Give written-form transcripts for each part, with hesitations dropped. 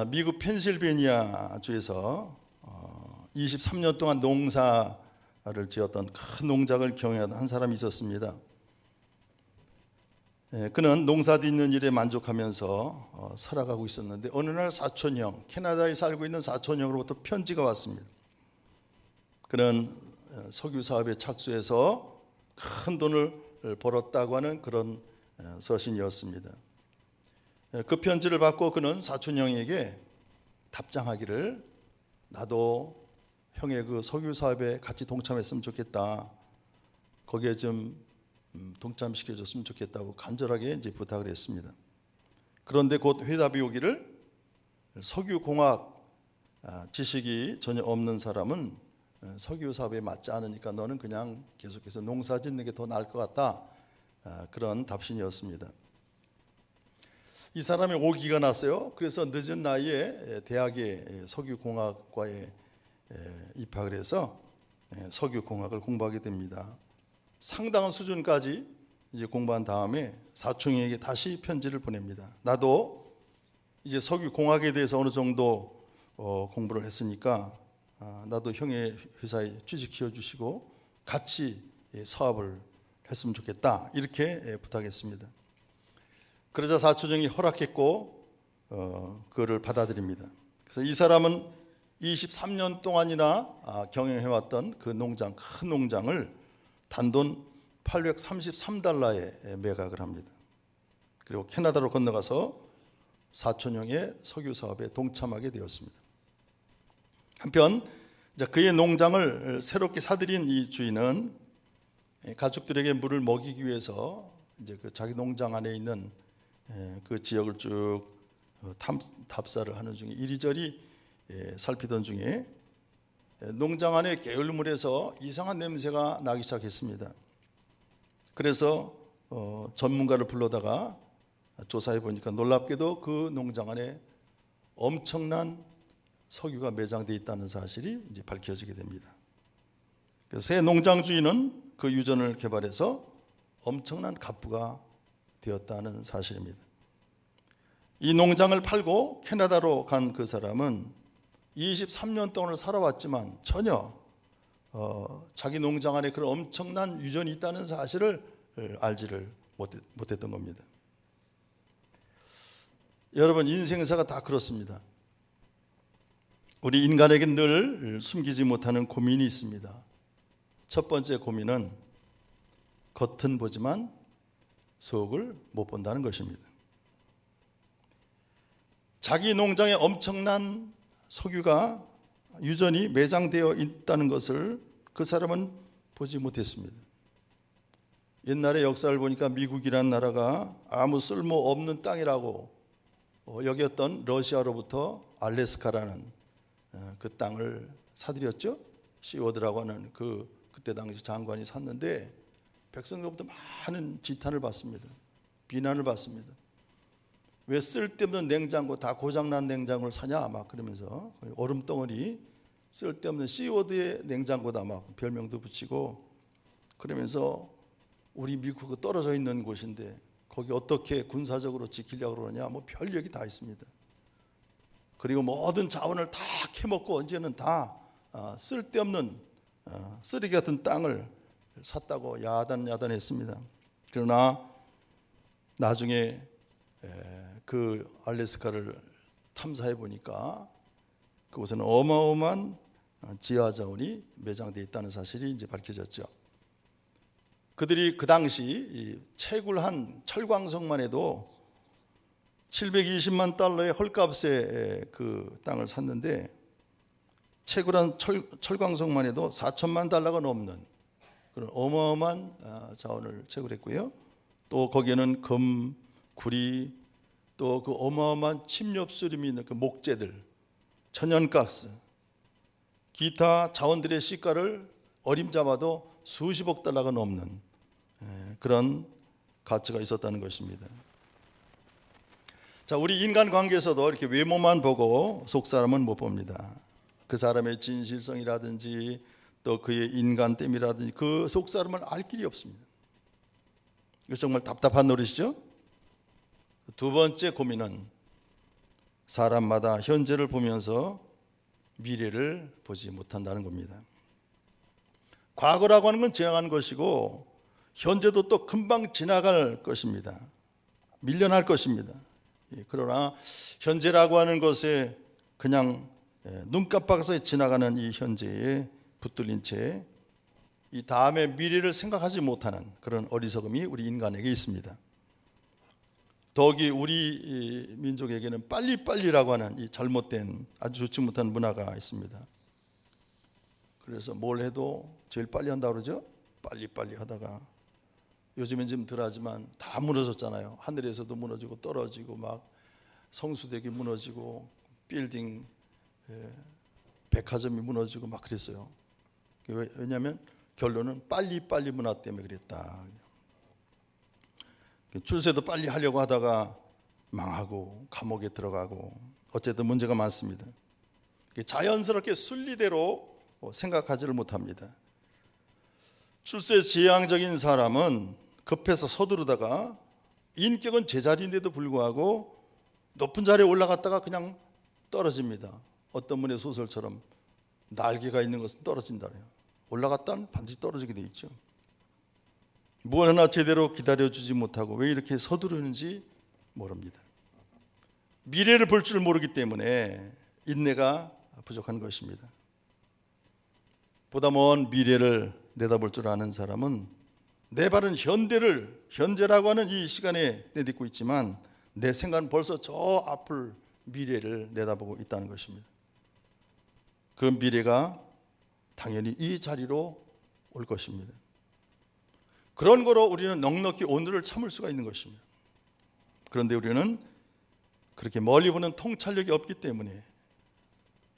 미국 펜실베니아 주에서 23년 동안 농사를 지었던 큰 농장을 경영하던 한 사람이 있었습니다. 그는 농사 짓는 일에 만족하면서 살아가고 있었는데 어느 날 사촌형, 캐나다에 살고 있는 사촌형으로부터 편지가 왔습니다. 그는 석유 사업에 착수해서 큰 돈을 벌었다고 하는 그런 서신이었습니다. 그 편지를 받고 그는 사촌형에게 답장하기를, 나도 형의 그 석유 사업에 같이 동참했으면 좋겠다, 거기에 좀 동참시켜줬으면 좋겠다고 간절하게 이제 부탁을 했습니다. 그런데 곧 회답이 오기를, 석유공학 지식이 전혀 없는 사람은 석유 사업에 맞지 않으니까 너는 그냥 계속해서 농사 짓는 게 더 나을 것 같다, 그런 답신이었습니다. 이 사람이 오기가 났어요. 그래서 늦은 나이에 대학의 석유공학과에 입학을 해서 석유공학을 공부하게 됩니다. 상당한 수준까지 이제 공부한 다음에 사촌에게 다시 편지를 보냅니다. 나도 이제 석유공학에 대해서 어느 정도 공부를 했으니까 나도 형의 회사에 취직시켜 주시고 같이 사업을 했으면 좋겠다, 이렇게 부탁했습니다. 그러자 사촌형이 허락했고 그를 받아들입니다. 그래서 이 사람은 23년 동안이나 경영해왔던 그 농장, 큰 농장을 단돈 $833에 매각을 합니다. 그리고 캐나다로 건너가서 사촌형의 석유 사업에 동참하게 되었습니다. 한편 그의 농장을 새롭게 사들인 이 주인은 가축들에게 물을 먹이기 위해서 이제 그 자기 농장 안에 있는 그 지역을 쭉 탑사를 하는 중에 이리저리 살피던 중에 농장 안에 게을물에서 이상한 냄새가 나기 시작했습니다. 그래서 전문가를 불러다가 조사해 보니까 놀랍게도 그 농장 안에 엄청난 석유가 매장되어 있다는 사실이 이제 밝혀지게 됩니다. 그래서 새 농장 주인은 그 유전을 개발해서 엄청난 갑부가 되었다는 사실입니다. 이 농장을 팔고 캐나다로 간 그 사람은 23년 동안을 살아왔지만 전혀 자기 농장 안에 그런 엄청난 유전이 있다는 사실을 알지를 못했던 겁니다. 여러분, 인생사가 다 그렇습니다. 우리 인간에겐 늘 숨기지 못하는 고민이 있습니다. 첫 번째 고민은 겉은 보지만 속을 못 본다는 것입니다. 자기 농장에 엄청난 석유가 유전이 매장되어 있다는 것을 그 사람은 보지 못했습니다. 옛날의 역사를 보니까 미국이라는 나라가 아무 쓸모없는 땅이라고 여겼던 러시아로부터 알래스카라는 그 땅을 사들였죠. 시워드라고 하는 그때 당시 장관이 샀는데 백성들로부터 많은 지탄을 받습니다. 비난을 받습니다. 왜 쓸데없는 냉장고, 다 고장난 냉장고를 사냐 막 그러면서, 얼음덩어리 쓸데없는 시워드의 냉장고다 막 별명도 붙이고, 그러면서 우리 미국하고 떨어져 있는 곳인데 거기 어떻게 군사적으로 지키려고 그러냐, 뭐 별 얘기 다 있습니다. 그리고 모든 자원을 다 캐먹고 이제는 다 쓸데없는 쓰레기 같은 땅을 샀다고 야단했습니다. 그러나 나중에 그 알래스카를 탐사해 보니까 그곳에는 어마어마한 지하 자원이 매장되어 있다는 사실이 이제 밝혀졌죠. 그들이 그 당시 채굴한 철광석만 해도 $720만 헐값에 그 땅을 샀는데, 채굴한 철광석만 해도 $4,000만 넘는 그런 어마어마한 자원을 채굴했고요. 또 거기에는 금, 구리, 또 그 어마어마한 침엽수림이 있는 그 목재들, 천연가스, 기타 자원들의 시가를 어림잡아도 수십억 달러가 넘는 그런 가치가 있었다는 것입니다. 자, 우리 인간관계에서도 이렇게 외모만 보고 속사람은 못 봅니다. 그 사람의 진실성이라든지 또 그의 인간됨이라든지 그 속사람을 알 길이 없습니다. 이거 정말 답답한 노릇이죠. 두 번째 고민은 사람마다 현재를 보면서 미래를 보지 못한다는 겁니다. 과거라고 하는 건 지나간 것이고 현재도 또 금방 지나갈 것입니다. 밀려날 것입니다. 그러나 현재라고 하는 것에 그냥 눈 깜빡해서 지나가는 이 현재에 붙들린 채 이 다음의 미래를 생각하지 못하는 그런 어리석음이 우리 인간에게 있습니다. 더욱이 우리 민족에게는 빨리빨리라고 하는 이 잘못된 아주 좋지 못한 문화가 있습니다. 그래서 뭘 해도 제일 빨리 한다고 그러죠. 빨리빨리 하다가 요즘엔 좀 덜하지만 다 무너졌잖아요. 하늘에서도 무너지고 떨어지고 막 성수대기 무너지고 빌딩 백화점이 무너지고 막 그랬어요. 왜냐하면 결론은 빨리빨리 문화 때문에 그랬다. 출세도 빨리 하려고 하다가 망하고 감옥에 들어가고 어쨌든 문제가 많습니다. 자연스럽게 순리대로 생각하지를 못합니다. 출세 지향적인 사람은 급해서 서두르다가 인격은 제자리인데도 불구하고 높은 자리에 올라갔다가 그냥 떨어집니다. 어떤 분의 소설처럼 날개가 있는 것은 떨어진다래요. 올라갔다는 반드시 떨어지게 돼 있죠. 뭘 하나 제대로 기다려주지 못하고 왜 이렇게 서두르는지 모릅니다. 미래를 볼 줄 모르기 때문에 인내가 부족한 것입니다. 보다 먼 미래를 내다볼 줄 아는 사람은 내 발은 현재라고 하는 이 시간에 내딛고 있지만 내 생각은 벌써 저 앞을 미래를 내다보고 있다는 것입니다. 그 미래가 당연히 이 자리로 올 것입니다. 그런 거로 우리는 넉넉히 오늘을 참을 수가 있는 것입니다. 그런데 우리는 그렇게 멀리 보는 통찰력이 없기 때문에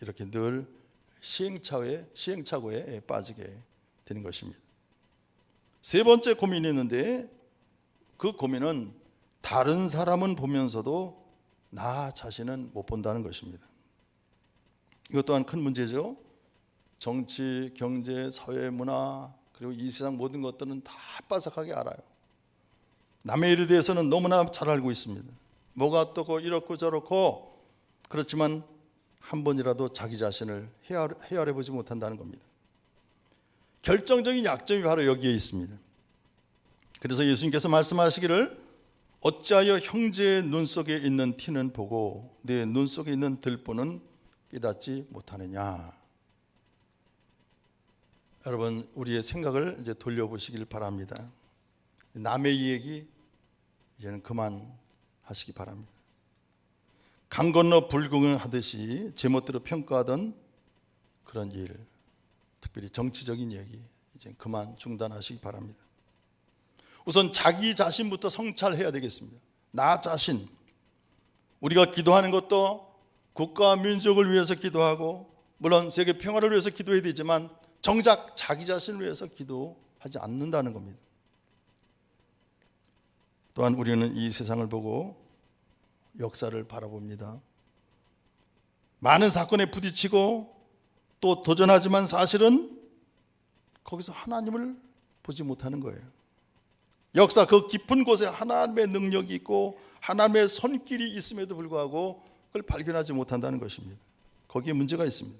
이렇게 늘 시행착오에 빠지게 되는 것입니다. 세 번째 고민이 있는데 그 고민은 다른 사람은 보면서도 나 자신은 못 본다는 것입니다. 이것 또한 큰 문제죠. 정치, 경제, 사회, 문화 그리고 이 세상 모든 것들은 다 빠삭하게 알아요. 남의 일에 대해서는 너무나 잘 알고 있습니다. 뭐가 어떻고 이렇고 저렇고 그렇지만 한 번이라도 자기 자신을 헤아려 보지 못한다는 겁니다. 결정적인 약점이 바로 여기에 있습니다. 그래서 예수님께서 말씀하시기를 어찌하여 형제의 눈 속에 있는 티는 보고 내 눈 속에 있는 들보는 깨닫지 못하느냐. 여러분 우리의 생각을 이제 돌려보시길 바랍니다. 남의 이야기 이제는 그만하시기 바랍니다. 강 건너 불구경하듯이 제멋대로 평가하던 그런 일, 특별히 정치적인 얘기 이제 그만 중단하시기 바랍니다. 우선 자기 자신부터 성찰해야 되겠습니다. 나 자신. 우리가 기도하는 것도 국가와 민족을 위해서 기도하고 물론 세계 평화를 위해서 기도해야 되지만 정작 자기 자신을 위해서 기도하지 않는다는 겁니다. 또한 우리는 이 세상을 보고 역사를 바라봅니다. 많은 사건에 부딪히고 또 도전하지만 사실은 거기서 하나님을 보지 못하는 거예요. 역사 그 깊은 곳에 하나님의 능력이 있고 하나님의 손길이 있음에도 불구하고 그걸 발견하지 못한다는 것입니다. 거기에 문제가 있습니다.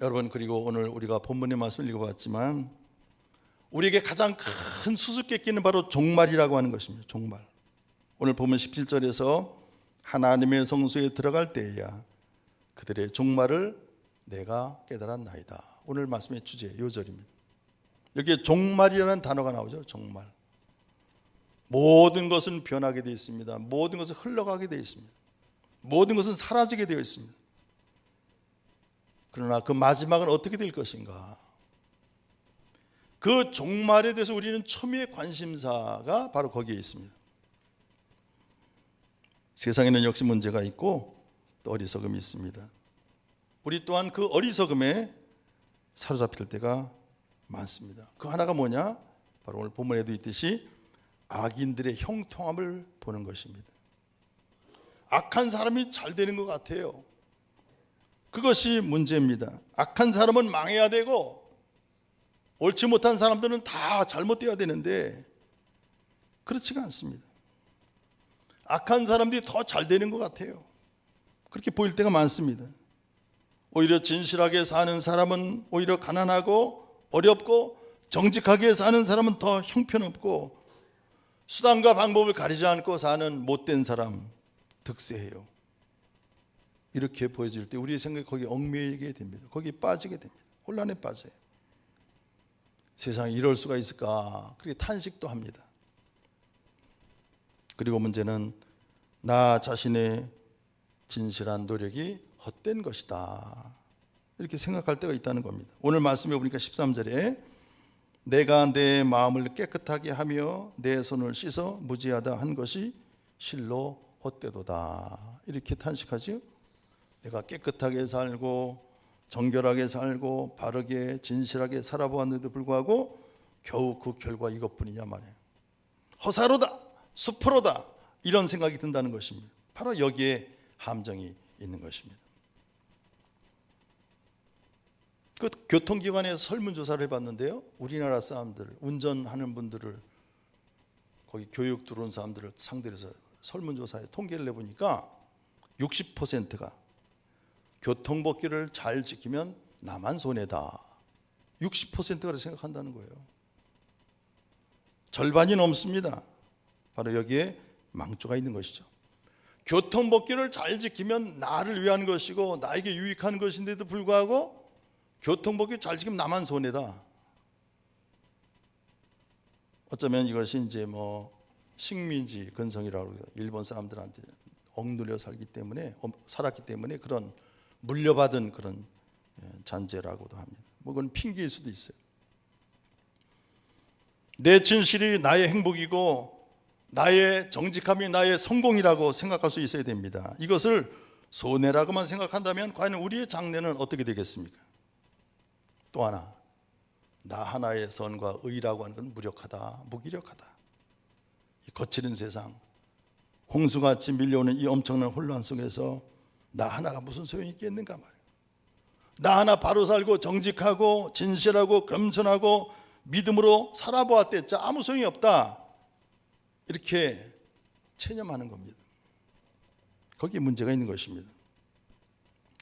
여러분 그리고 오늘 우리가 본문의 말씀을 읽어봤지만 우리에게 가장 큰 수수께끼는 바로 종말이라고 하는 것입니다. 종말. 오늘 보면 17절에서 하나님의 성소에 들어갈 때에야 그들의 종말을 내가 깨달았나이다. 오늘 말씀의 주제 요절입니다. 여기에 종말이라는 단어가 나오죠. 종말. 모든 것은 변하게 되어 있습니다. 모든 것은 흘러가게 되어 있습니다. 모든 것은 사라지게 되어 있습니다. 그러나 그 마지막은 어떻게 될 것인가? 그 종말에 대해서 우리는 초미의 관심사가 바로 거기에 있습니다. 세상에는 역시 문제가 있고 또 어리석음이 있습니다. 우리 또한 그 어리석음에 사로잡힐 때가 많습니다. 그 하나가 뭐냐? 바로 오늘 본문에도 있듯이 악인들의 형통함을 보는 것입니다. 악한 사람이 잘 되는 것 같아요. 그것이 문제입니다. 악한 사람은 망해야 되고 옳지 못한 사람들은 다 잘못되어야 되는데 그렇지가 않습니다. 악한 사람들이 더 잘 되는 것 같아요. 그렇게 보일 때가 많습니다. 오히려 진실하게 사는 사람은 오히려 가난하고 어렵고, 정직하게 사는 사람은 더 형편없고, 수단과 방법을 가리지 않고 사는 못된 사람 득세해요. 이렇게 보여질 때 우리의 생각이 거기에 얽매이게 됩니다. 거기에 빠지게 됩니다. 혼란에 빠져요. 세상에 이럴 수가 있을까, 그렇게 탄식도 합니다. 그리고 문제는 나 자신의 진실한 노력이 헛된 것이다, 이렇게 생각할 때가 있다는 겁니다. 오늘 말씀해 보니까 13절에 내가 내 마음을 깨끗하게 하며 내 손을 씻어 무지하다 한 것이 실로 헛되도다, 이렇게 탄식하죠. 내가 깨끗하게 살고 정결하게 살고 바르게 진실하게 살아보았는데도 불구하고 겨우 그 결과 이것뿐이냐 말이에요. 허사로다, 수프로다, 이런 생각이 든다는 것입니다. 바로 여기에 함정이 있는 것입니다. 그 교통기관에서 설문조사를 해봤는데요, 우리나라 사람들, 운전하는 분들을, 거기 교육 들어온 사람들을 상대로 해서 설문조사에 통계를 내보니까 60%가 교통법규를 잘 지키면 나만 손해다, 60%가 생각한다는 거예요. 절반이 넘습니다. 바로 여기에 망조가 있는 것이죠. 교통법규를 잘 지키면 나를 위한 것이고 나에게 유익한 것인데도 불구하고 교통법규 잘 지키면 나만 손해다. 어쩌면 이것이 이제 식민지 근성이라고 해요. 일본 사람들한테 억눌려 살았기 때문에 그런 물려받은 그런 잔재라고도 합니다. 그건 핑계일 수도 있어요. 내 진실이 나의 행복이고 나의 정직함이 나의 성공이라고 생각할 수 있어야 됩니다. 이것을 손해라고만 생각한다면 과연 우리의 장래는 어떻게 되겠습니까? 또 하나, 나 하나의 선과 의라고 하는 건 무력하다, 무기력하다. 이 거칠은 세상, 홍수같이 밀려오는 이 엄청난 혼란 속에서 나 하나가 무슨 소용이 있겠는가 말이에요. 나 하나 바로 살고 정직하고 진실하고 겸손하고 믿음으로 살아보았댔자 아무 소용이 없다, 이렇게 체념하는 겁니다. 거기에 문제가 있는 것입니다.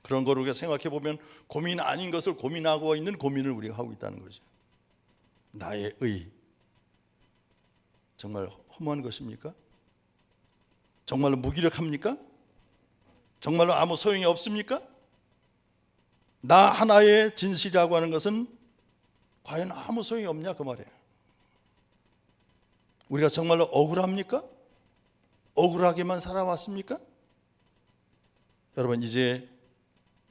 그런 걸 우리가 생각해 보면 고민 아닌 것을 고민하고 있는 고민을 우리가 하고 있다는 거죠. 나의 의, 정말 허무한 것입니까? 정말로 무기력합니까? 정말로 아무 소용이 없습니까? 나 하나의 진실이라고 하는 것은 과연 아무 소용이 없냐, 그 말이에요. 우리가 정말로 억울합니까? 억울하게만 살아왔습니까? 여러분, 이제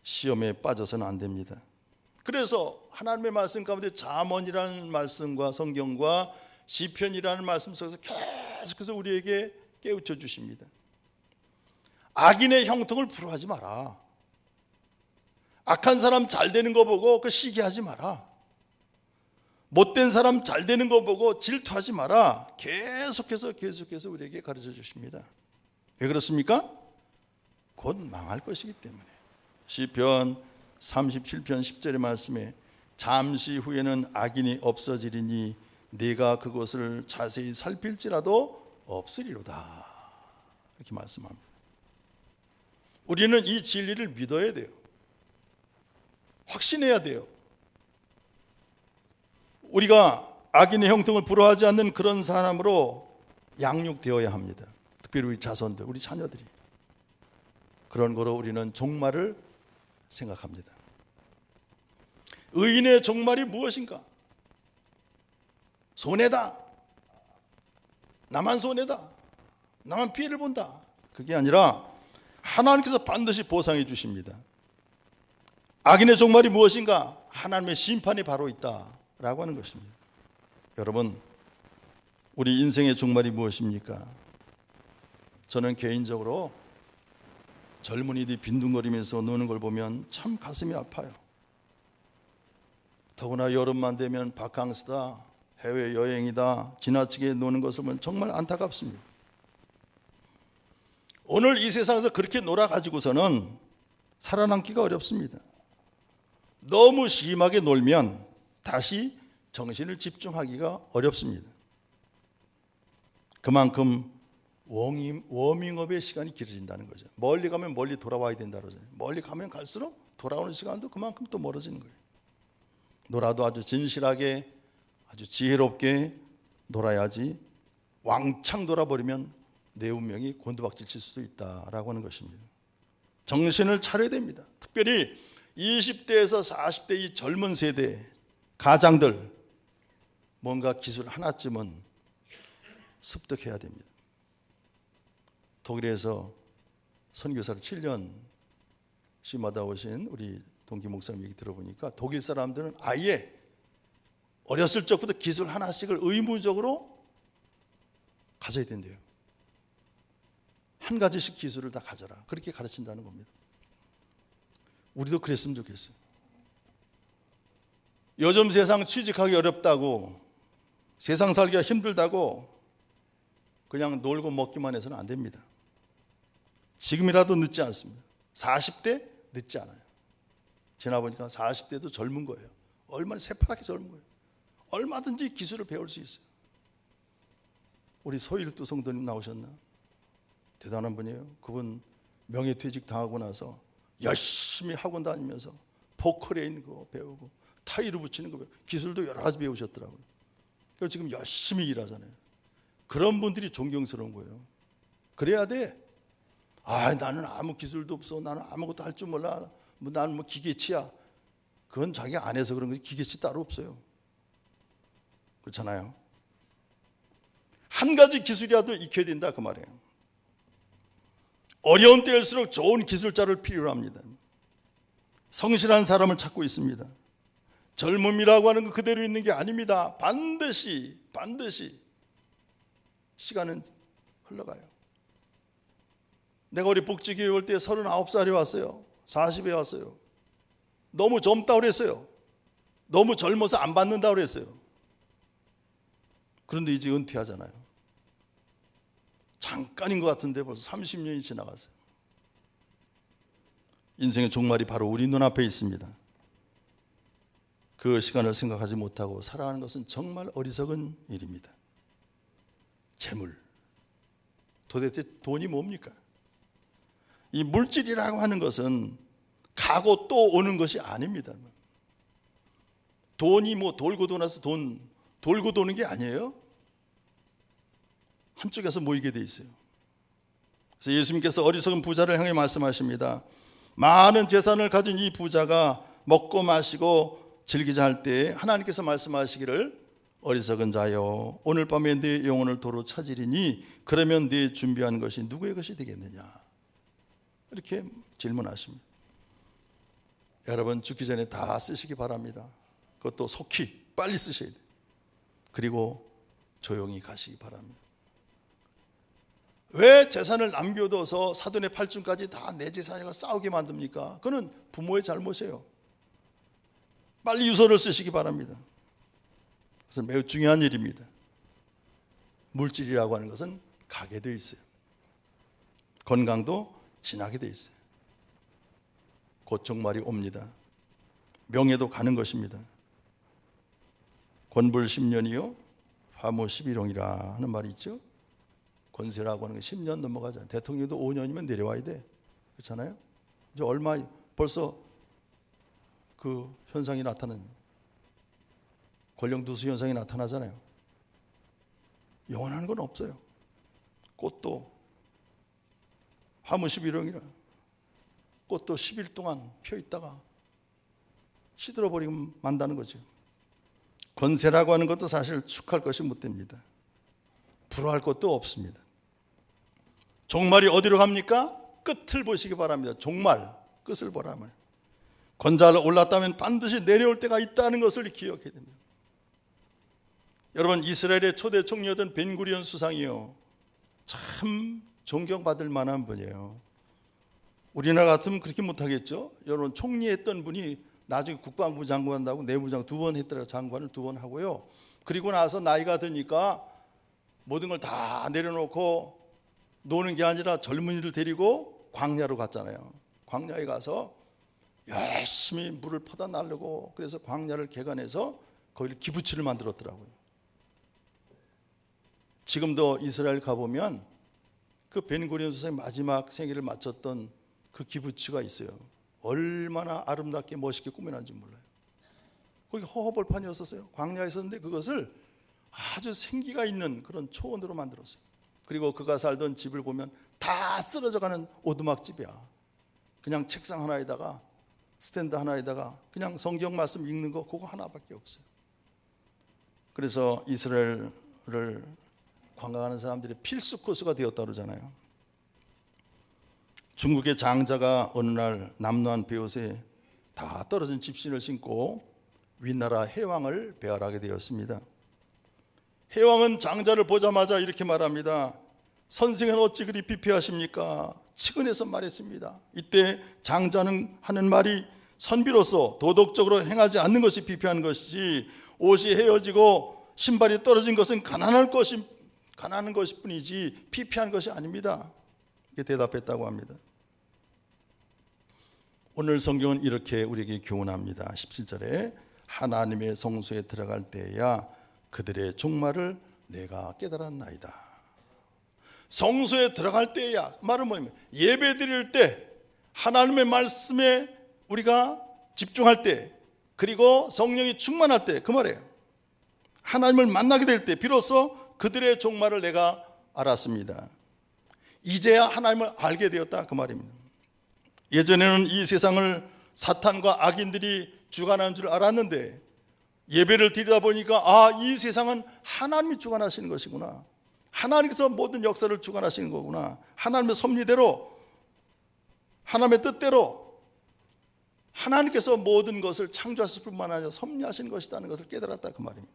시험에 빠져서는 안 됩니다. 그래서 하나님의 말씀 가운데 잠언이라는 말씀과 성경과 시편이라는 말씀 속에서 계속해서 우리에게 깨우쳐 주십니다. 악인의 형통을 부러워하지 마라. 악한 사람 잘 되는 거 보고 그 시기하지 마라. 못된 사람 잘 되는 거 보고 질투하지 마라. 계속해서 우리에게 가르쳐 주십니다. 왜 그렇습니까? 곧 망할 것이기 때문에. 시편 37편 10절의 말씀에 잠시 후에는 악인이 없어지리니 네가 그것을 자세히 살필지라도 없으리로다, 이렇게 말씀합니다. 우리는 이 진리를 믿어야 돼요. 확신해야 돼요. 우리가 악인의 형통을 부러워하지 않는 그런 사람으로 양육되어야 합니다. 특별히 우리 자손들, 우리 자녀들이. 그런 거로 우리는 종말을 생각합니다. 의인의 종말이 무엇인가? 손해다, 나만 손해다, 나만 피해를 본다, 그게 아니라 하나님께서 반드시 보상해 주십니다. 악인의 종말이 무엇인가? 하나님의 심판이 바로 있다라고 하는 것입니다. 여러분, 우리 인생의 종말이 무엇입니까? 저는 개인적으로 젊은이들이 빈둥거리면서 노는 걸 보면 참 가슴이 아파요. 더구나 여름만 되면 바캉스다, 해외여행이다, 지나치게 노는 것을 보면 정말 안타깝습니다. 오늘 이 세상에서 그렇게 놀아가지고서는 살아남기가 어렵습니다. 너무 심하게 놀면 다시 정신을 집중하기가 어렵습니다. 그만큼 워밍업의 시간이 길어진다는 거죠. 멀리 가면 멀리 돌아와야 된다 그러잖아요. 멀리 가면 갈수록 돌아오는 시간도 그만큼 또 멀어지는 거예요. 놀아도 아주 진실하게, 아주 지혜롭게 놀아야지 왕창 돌아버리면 내 운명이 곤두박질 칠 수도 있다라고 하는 것입니다. 정신을 차려야 됩니다. 특별히 20대에서 40대 이 젊은 세대 가장들, 뭔가 기술 하나쯤은 습득해야 됩니다. 독일에서 선교사를 7년 쉬마다 오신 우리 동기 목사님 얘기 들어보니까 독일 사람들은 아예 어렸을 적부터 기술 하나씩을 의무적으로 가져야 된대요. 한 가지씩 기술을 다 가져라, 그렇게 가르친다는 겁니다. 우리도 그랬으면 좋겠어요. 요즘 세상 취직하기 어렵다고, 세상 살기가 힘들다고 그냥 놀고 먹기만 해서는 안 됩니다. 지금이라도 늦지 않습니다. 40대 늦지 않아요. 지나보니까 40대도 젊은 거예요. 얼마나 새파랗게 젊은 거예요. 얼마든지 기술을 배울 수 있어요. 우리 소일도 성도님 나오셨나? 대단한 분이에요. 그분 명예퇴직 당하고 나서 열심히 학원 다니면서 포크레인 그거 배우고 타이르 붙이는 거 배우고 기술도 여러 가지 배우셨더라고요. 그래서 지금 열심히 일하잖아요. 그런 분들이 존경스러운 거예요. 그래야 돼. 나는 아무 기술도 없어, 나는 아무것도 할 줄 몰라, 나는 뭐 기계치야. 그건 자기 안에서 그런 거지 기계치 따로 없어요. 그렇잖아요. 한 가지 기술이라도 익혀야 된다 그 말이에요. 어려운 때일수록 좋은 기술자를 필요로 합니다. 성실한 사람을 찾고 있습니다. 젊음이라고 하는 건 그대로 있는 게 아닙니다. 반드시 시간은 흘러가요. 내가 우리 복지교회 올 때 39살에 왔어요. 40에 왔어요. 너무 젊다고 그랬어요. 너무 젊어서 안 받는다고 그랬어요. 그런데 이제 은퇴하잖아요. 잠깐인 것 같은데 벌써 30년이 지나갔어요. 인생의 종말이 바로 우리 눈앞에 있습니다. 그 시간을 생각하지 못하고 살아가는 것은 정말 어리석은 일입니다. 재물, 도대체 돈이 뭡니까? 이 물질이라고 하는 것은 가고 또 오는 것이 아닙니다. 돈이 뭐 돌고 도나서 돌고 도는 게 아니에요. 한쪽에서 모이게 돼 있어요. 그래서 예수님께서 어리석은 부자를 향해 말씀하십니다. 많은 재산을 가진 이 부자가 먹고 마시고 즐기자 할 때 하나님께서 말씀하시기를 어리석은 자여 오늘 밤에 네 영혼을 도로 찾으리니 그러면 네 준비한 것이 누구의 것이 되겠느냐, 이렇게 질문하십니다. 여러분 죽기 전에 다 쓰시기 바랍니다. 그것도 속히 빨리 쓰셔야 돼요. 그리고 조용히 가시기 바랍니다. 왜 재산을 남겨둬서 사돈의 팔순까지 다 내 재산이라 싸우게 만듭니까? 그건 부모의 잘못이에요. 빨리 유서를 쓰시기 바랍니다. 그래서 매우 중요한 일입니다. 물질이라고 하는 것은 가게 돼 있어요. 건강도 지나게 돼 있어요. 곧 종말이 옵니다. 명예도 가는 것입니다. 권불 10년이요 화무 11홍이라 하는 말이 있죠. 권세라고 하는 게 10년 넘어가잖아요. 대통령도 5년이면 내려와야 돼. 그렇잖아요. 이제 벌써 그 현상이 나타나는, 권력누수 현상이 나타나잖아요. 영원한 건 없어요. 꽃도 화무 11홍이라 꽃도 10일 동안 펴 있다가 시들어버리면 만다는 거죠. 권세라고 하는 것도 사실 축할 것이 못 됩니다. 부러워할 것도 없습니다. 종말이 어디로 갑니까? 끝을 보시기 바랍니다. 종말 끝을 보라면 권자를 올랐다면 반드시 내려올 때가 있다는 것을 기억해야 됩니다. 여러분, 이스라엘의 초대 총리였던 벤구리온 수상이요, 참 존경받을 만한 분이에요. 우리나라 같으면 그렇게 못하겠죠. 여러분, 총리했던 분이 나중에 국방부 장관 한다고 내무장 2번 했더라고요. 장관을 2번 하고요. 그리고 나서 나이가 드니까 모든 걸 다 내려놓고 노는 게 아니라 젊은이를 데리고 광야로 갔잖아요. 광야에 가서 열심히 물을 퍼다 나르고, 그래서 광야를 개간해서 거기를 기부치를 만들었더라고요. 지금도 이스라엘 가보면 그 벤고리온 수상이 마지막 생애를 마쳤던 그 기부츠가 있어요. 얼마나 아름답게 멋있게 꾸며놨는지 몰라요. 거기 허허벌판이었었어요. 광야에 있었는데 그것을 아주 생기가 있는 그런 초원으로 만들었어요. 그리고 그가 살던 집을 보면 다 쓰러져가는 오두막집이야. 그냥 책상 하나에다가 스탠드 하나에다가 그냥 성경 말씀 읽는 거 그거 하나밖에 없어요. 그래서 이스라엘을 관광하는 사람들의 필수 코스가 되었다 그러잖아요. 중국의 장자가 어느 날 남루한 배옷에 다 떨어진 집신을 신고 윗나라 해왕을 배활하게 되었습니다. 해왕은 장자를 보자마자 이렇게 말합니다. 선생은 어찌 그리 비피하십니까? 측은해서 말했습니다. 이때 장자는 하는 말이 선비로서 도덕적으로 행하지 않는 것이 비피한 것이지 옷이 헤어지고 신발이 떨어진 것은 가난한 것일 뿐이지 피피한 것이 아닙니다. 이렇게 대답했다고 합니다. 오늘 성경은 이렇게 우리에게 교훈합니다. 17절에 하나님의 성소에 들어갈 때야 그들의 종말을 내가 깨달았나이다. 성소에 들어갈 때야 말은 뭐냐면 예배 드릴 때 하나님의 말씀에 우리가 집중할 때 그리고 성령이 충만할 때 그 말이에요. 하나님을 만나게 될 때 비로소 그들의 종말을 내가 알았습니다. 이제야 하나님을 알게 되었다 그 말입니다. 예전에는 이 세상을 사탄과 악인들이 주관하는 줄 알았는데 예배를 드리다 보니까 이 세상은 하나님이 주관하시는 것이구나. 하나님께서 모든 역사를 주관하시는 거구나. 하나님의 섭리대로 하나님의 뜻대로 하나님께서 모든 것을 창조하실 뿐만 아니라 섭리하시는 것이라는 것을 깨달았다 그 말입니다.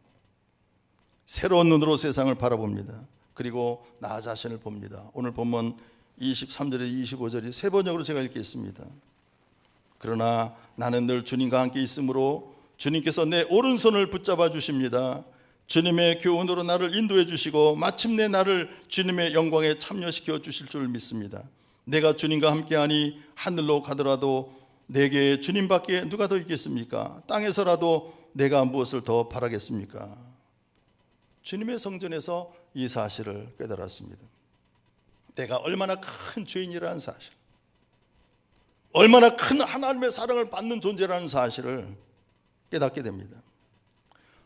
새로운 눈으로 세상을 바라봅니다. 그리고 나 자신을 봅니다. 오늘 본문 23절에 25절이 세 번역으로 제가 읽겠습니다. 그러나 나는 늘 주님과 함께 있으므로 주님께서 내 오른손을 붙잡아 주십니다. 주님의 교훈으로 나를 인도해 주시고 마침내 나를 주님의 영광에 참여시켜 주실 줄 믿습니다. 내가 주님과 함께하니 하늘로 가더라도 내게 주님밖에 누가 더 있겠습니까? 땅에서라도 내가 무엇을 더 바라겠습니까? 주님의 성전에서 이 사실을 깨달았습니다. 내가 얼마나 큰 죄인이라는 사실, 얼마나 큰 하나님의 사랑을 받는 존재라는 사실을 깨닫게 됩니다.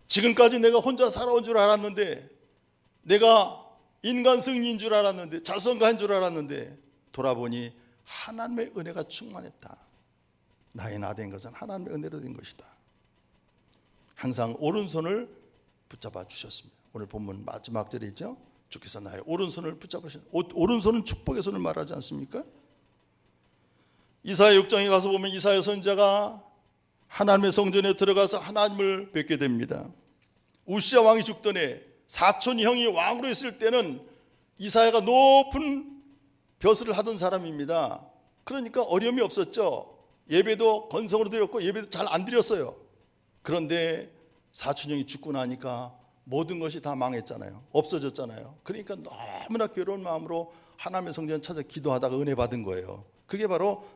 지금까지 내가 혼자 살아온 줄 알았는데, 내가 인간성인 줄 알았는데, 자선가인 줄 알았는데 돌아보니 하나님의 은혜가 충만했다. 나의 나 된 것은 하나님의 은혜로 된 것이다. 항상 오른손을 붙잡아 주셨습니다. 오늘 본문 마지막 절에 있죠. 주께서 나의 오른손을 붙잡으신, 오른손은 축복의 손을 말하지 않습니까? 이사야 6장에 가서 보면 이사야 선지자가 하나님의 성전에 들어가서 하나님을 뵙게 됩니다. 우시야 왕이 죽던 해 사촌 형이 왕으로 있을 때는 이사야가 높은 벼슬을 하던 사람입니다. 그러니까 어려움이 없었죠. 예배도 건성으로 드렸고 예배도 잘 안 드렸어요. 그런데 사촌 형이 죽고 나니까 모든 것이 다 망했잖아요. 없어졌잖아요. 그러니까 너무나 괴로운 마음으로 하나님의 성전 찾아 기도하다가 은혜 받은 거예요. 그게 바로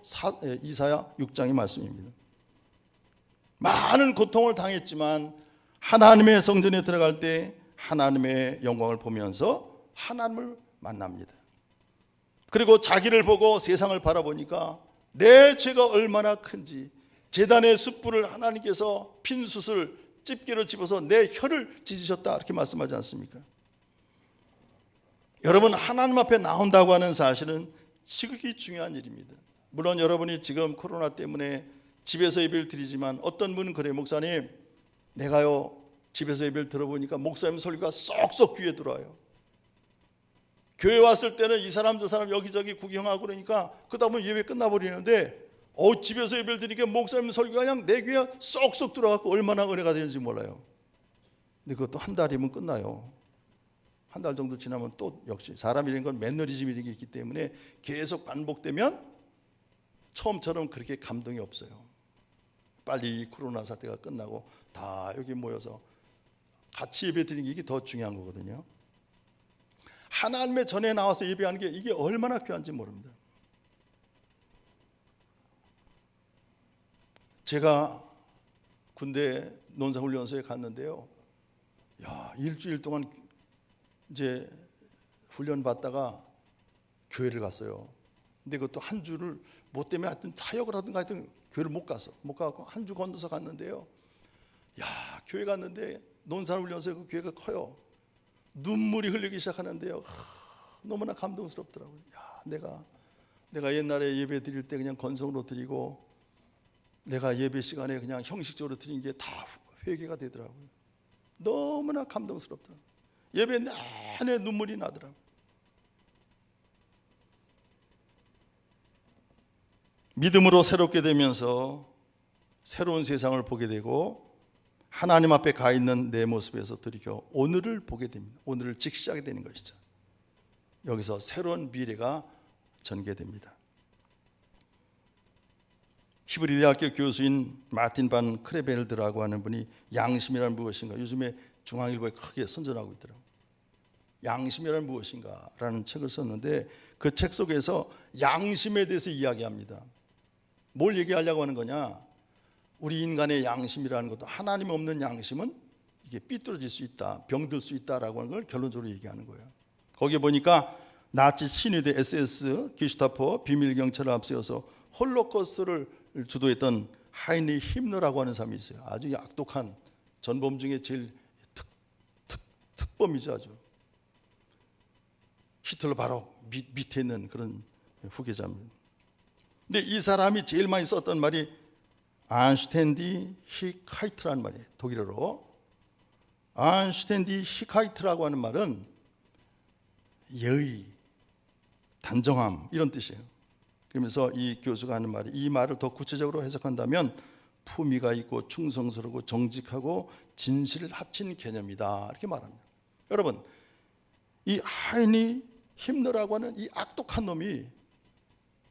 이사야 6장의 말씀입니다. 많은 고통을 당했지만 하나님의 성전에 들어갈 때 하나님의 영광을 보면서 하나님을 만납니다. 그리고 자기를 보고 세상을 바라보니까 내 죄가 얼마나 큰지, 제단의 숯불을 하나님께서 핀 숯을 집게로 집어서 내 혀를 찢으셨다 이렇게 말씀하지 않습니까? 여러분, 하나님 앞에 나온다고 하는 사실은 지극히 중요한 일입니다. 물론 여러분이 지금 코로나 때문에 집에서 예배를 드리지만 어떤 분은 그래요. 목사님, 내가요 집에서 예배를 들어보니까 목사님 설교가 쏙쏙 귀에 들어와요. 교회 왔을 때는 이 사람 저 사람 여기저기 구경하고 그러니까 그러다 보면 예배 끝나버리는데 집에서 예배를 드리니까 목사님 설교가 그냥 내 귀에 쏙쏙 들어가고 얼마나 은혜가 되는지 몰라요. 근데 그것도 한 달이면 끝나요. 한 달 정도 지나면 또 역시 사람이라는 건 매너리즘이라는 게 있기 때문에 계속 반복되면 처음처럼 그렇게 감동이 없어요. 빨리 이 코로나 사태가 끝나고 다 여기 모여서 같이 예배 드리는 게 이게 더 중요한 거거든요. 하나님의 전에 나와서 예배하는 게 이게 얼마나 귀한지 모릅니다. 제가 군대 논사훈련소에 갔는데요. 일주일 동안 이제 훈련 받다가 교회를 갔어요. 근데 그것도 한 주를 뭐 때문에 하여튼 차역을 하든가 하여튼 교회를 못 가고 한 주 건너서 갔는데요. 야, 교회 갔는데 논산훈련소에 그 교회가 커요. 눈물이 흘리기 시작하는데요. 너무나 감동스럽더라고요. 야, 내가 옛날에 예배 드릴 때 그냥 건성으로 드리고 내가 예배 시간에 그냥 형식적으로 드린 게 다 회개가 되더라고요. 너무나 감동스럽더라고요. 예배 내내 눈물이 나더라고요. 믿음으로 새롭게 되면서 새로운 세상을 보게 되고 하나님 앞에 가 있는 내 모습에서 돌이켜 오늘을 보게 됩니다. 오늘을 직시하게 되는 것이죠. 여기서 새로운 미래가 전개됩니다. 히브리 대학교 교수인 마틴 반 크레벨드라고 하는 분이 양심이란 무엇인가, 요즘에 중앙일보에 크게 선전하고 있더라고요. 양심이란 무엇인가 라는 책을 썼는데 그 책 속에서 양심에 대해서 이야기합니다. 뭘 얘기하려고 하는 거냐, 우리 인간의 양심이라는 것도 하나님 없는 양심은 이게 삐뚤어질 수 있다, 병들 수 있다라고 하는 걸 결론적으로 얘기하는 거예요. 거기에 보니까 나치 친위대 SS 게슈타포 비밀경찰을 앞세워서 홀로코스트를 주도했던 하이니 힘너라고 하는 사람이 있어요. 아주 악독한 전범 중에 제일 특범이죠. 아주 히틀러 바로 밑에 있는 그런 후계자입니다. 근데 이 사람이 제일 많이 썼던 말이 안슈텐디 히카이트라는 말이에요. 독일어로 안슈텐디 히카이트라고 하는 말은 예의, 단정함 이런 뜻이에요. 그러면서 이 교수가 하는 말이, 이 말을 더 구체적으로 해석한다면 품위가 있고 충성스럽고 정직하고 진실을 합친 개념이다 이렇게 말합니다. 여러분, 이 하이니 힘너라고 하는 이 악독한 놈이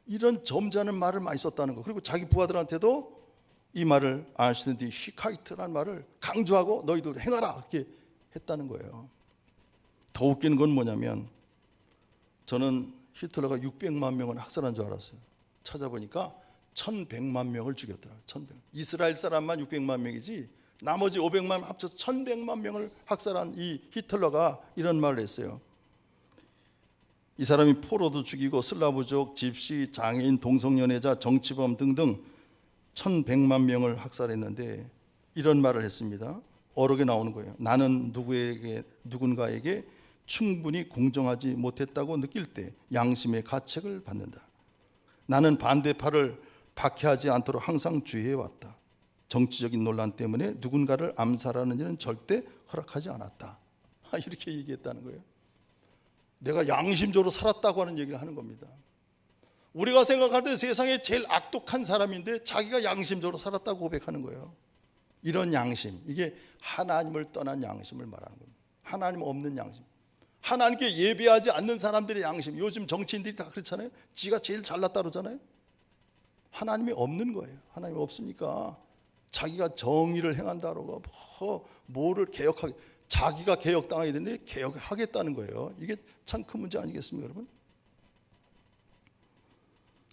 이런 점잖은 말을 많이 썼다는 거, 그리고 자기 부하들한테도 이 말을 안슈텐디 히카이트라는 말을 강조하고 너희들 행하라 이렇게 했다는 거예요. 더 웃기는 건 뭐냐면 저는 히틀러가 600만 명을 학살한 줄 알았어요. 찾아보니까 1100만 명을 죽였더라고요. 1100. 이스라엘 사람만 600만 명이지 나머지 500만 합쳐서 1100만 명을 학살한 이 히틀러가 이런 말을 했어요. 이 사람이 포로도 죽이고 슬라브족, 집시, 장애인, 동성연애자, 정치범 등등 1100만 명을 학살했는데 이런 말을 했습니다. 어록에 나오는 거예요. 나는 누군가에게 충분히 공정하지 못했다고 느낄 때 양심의 가책을 받는다. 나는 반대파를 박해하지 않도록 항상 주의해왔다. 정치적인 논란 때문에 누군가를 암살하는 일은 절대 허락하지 않았다. 이렇게 얘기했다는 거예요. 내가 양심적으로 살았다고 하는 얘기를 하는 겁니다. 우리가 생각할 때 세상에 제일 악독한 사람인데 자기가 양심적으로 살았다고 고백하는 거예요. 이런 양심, 이게 하나님을 떠난 양심을 말하는 겁니다. 하나님 없는 양심, 하나님께 예배하지 않는 사람들의 양심. 요즘 정치인들이 다 그렇잖아요. 지가 제일 잘났다 그러잖아요. 하나님이 없는 거예요. 하나님이 없으니까 자기가 정의를 행한다고 뭐를 개혁하게, 자기가 개혁당하게 되는데 개혁하겠다는 거예요. 이게 참 큰 문제 아니겠습니까, 여러분?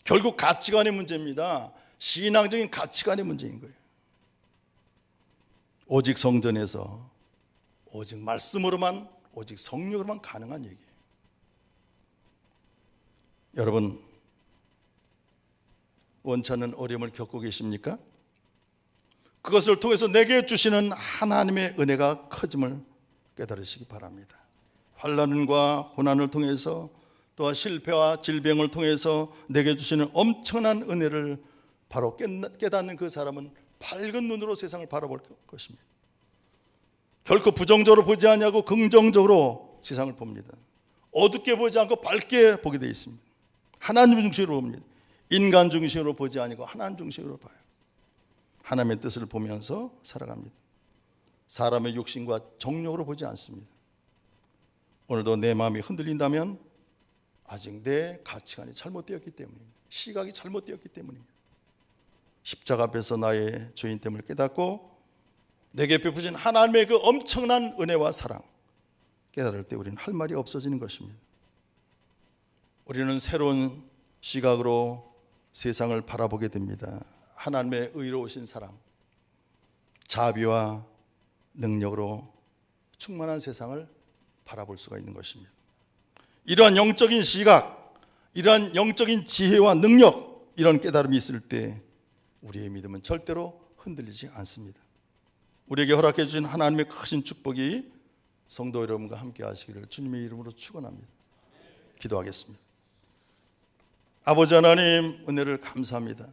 결국 가치관의 문제입니다. 신앙적인 가치관의 문제인 거예요. 오직 성전에서 오직 말씀으로만, 오직 성령으로만 가능한 얘기예요. 여러분, 원치 않는 어려움을 겪고 계십니까? 그것을 통해서 내게 주시는 하나님의 은혜가 커짐을 깨달으시기 바랍니다. 환난과 고난을 통해서, 또한 실패와 질병을 통해서 내게 주시는 엄청난 은혜를 바로 깨닫는 그 사람은 밝은 눈으로 세상을 바라볼 것입니다. 결코 부정적으로 보지 않냐고 긍정적으로 세상을 봅니다. 어둡게 보지 않고 밝게 보게 되어 있습니다. 하나님 중심으로 봅니다. 인간 중심으로 보지 아니고 하나님 중심으로 봐요. 하나님의 뜻을 보면서 살아갑니다. 사람의 욕심과 정욕으로 보지 않습니다. 오늘도 내 마음이 흔들린다면 아직 내 가치관이 잘못되었기 때문입니다. 시각이 잘못되었기 때문입니다. 십자가 앞에서 나의 죄인됨을 깨닫고 내게 베푸신 하나님의 그 엄청난 은혜와 사랑 깨달을 때 우리는 할 말이 없어지는 것입니다. 우리는 새로운 시각으로 세상을 바라보게 됩니다. 하나님의 의로우신 사랑, 자비와 능력으로 충만한 세상을 바라볼 수가 있는 것입니다. 이러한 영적인 시각, 이러한 영적인 지혜와 능력, 이런 깨달음이 있을 때 우리의 믿음은 절대로 흔들리지 않습니다. 우리에게 허락해 주신 하나님의 크신 축복이 성도 여러분과 함께 하시기를 주님의 이름으로 축원합니다. 기도하겠습니다. 아버지 하나님, 은혜를 감사합니다.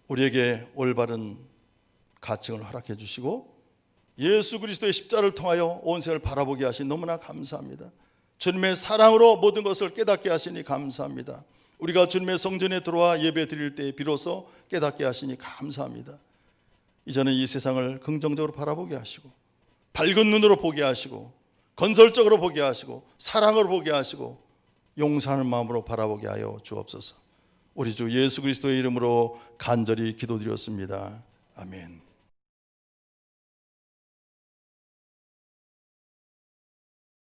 우리에게 올바른 가칭을 허락해 주시고 예수 그리스도의 십자를 통하여 온 세상을 바라보게 하신 너무나 감사합니다. 주님의 사랑으로 모든 것을 깨닫게 하시니 감사합니다. 우리가 주님의 성전에 들어와 예배 드릴 때 비로소 깨닫게 하시니 감사합니다. 이제는 이 세상을 긍정적으로 바라보게 하시고 밝은 눈으로 보게 하시고 건설적으로 보게 하시고 사랑으로 보게 하시고 용서하는 마음으로 바라보게 하여 주옵소서. 우리 주 예수 그리스도의 이름으로 간절히 기도드렸습니다. 아멘.